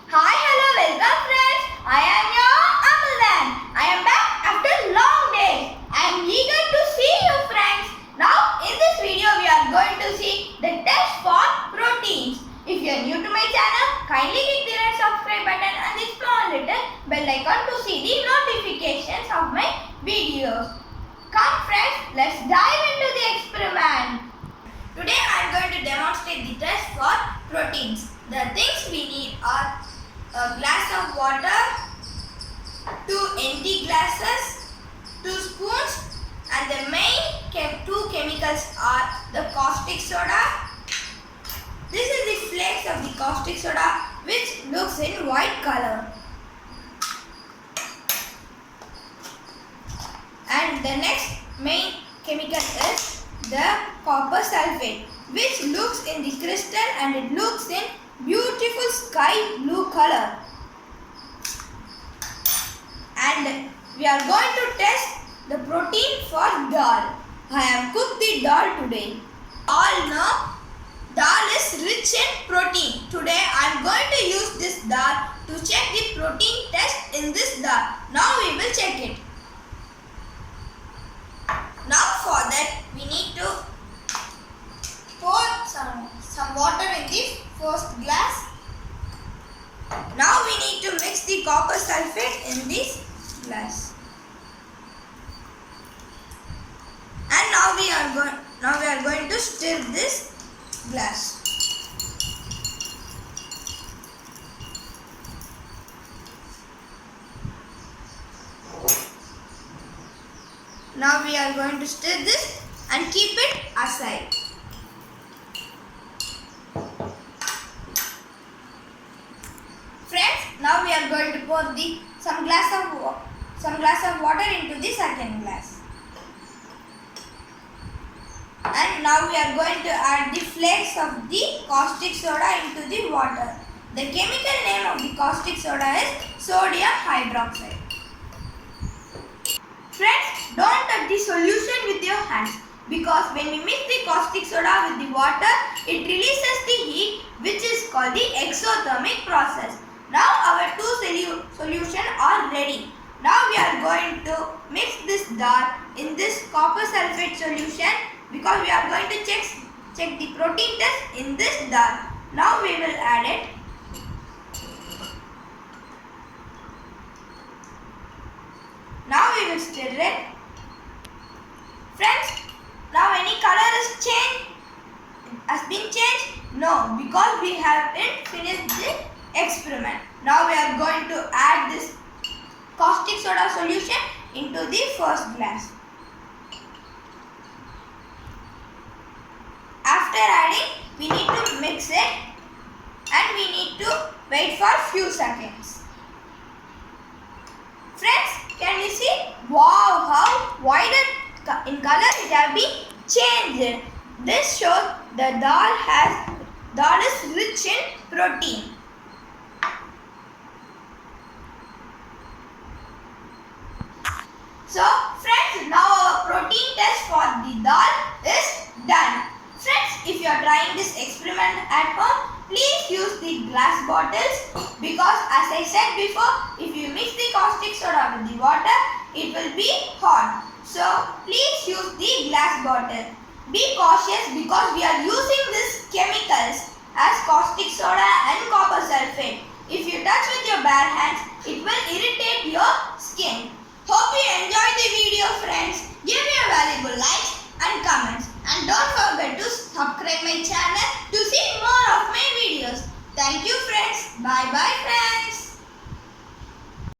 Hi, hello, welcome friends. I am your Amizhthan. I am back after long days. I am eager to see you friends. Now in this video we are going to see the test for proteins. If you are new to my channel, kindly click the red subscribe button and the small little bell icon to see the notifications of my videos. Come friends, let's dive into the experiment. Today I am going to demonstrate the test for proteins. The things we need are a glass of water, 2 empty glasses, 2 spoons, and the main two chemicals are the caustic soda. This is the flakes of the caustic soda which looks in white color. And the next main chemical is the copper sulphate, which looks in the crystal and it looks in beautiful sky blue color. And we are going to test the protein for dal. I have cooked the dal today. All know dal is rich in protein. Today I am going to use this dal to check the protein test in this dal. Now we will check it. Now for that we need to pour some water in the first glass. Now we need to mix the copper sulphate in this glass. And now we are going to stir this glass. Now we are going to stir this and keep it aside. Friends, now we are going to pour some glass of water into the second glass. And now we are going to add the flakes of the caustic soda into the water. The chemical name of the caustic soda is sodium hydroxide. Friends, don't touch the solution with your hands, because when we mix the caustic soda with the water, it releases the heat, which is called the exothermic process. Now our two solutions are ready. Now we are going to mix this dal in this copper sulphate solution, because we are going to check the protein test in this dal. Now we will add it. Now we will stir it. Friends, now any color has been changed? No, because we haven't finished the experiment. Now we are going to add this caustic soda solution into the first glass. After adding, we need to mix it and we need to wait for few seconds. Friends, can you see? Wow, how white in color it has been changed. This shows the dal is rich in protein. So friends, now our protein test for the dal is done. Friends, if you are trying this experiment at home, please use the glass bottles, because as I said before, if you mix the caustic soda with the water, it will be hot. So please use the glass bottle. Be cautious, because we are using these chemicals as caustic soda and copper sulphate. If you touch with your bare hands, it will irritate your skin. Hope you enjoyed the video friends. Give me a valuable likes and comments. And don't forget to subscribe my channel to see more of my videos. Thank you friends. Bye bye friends.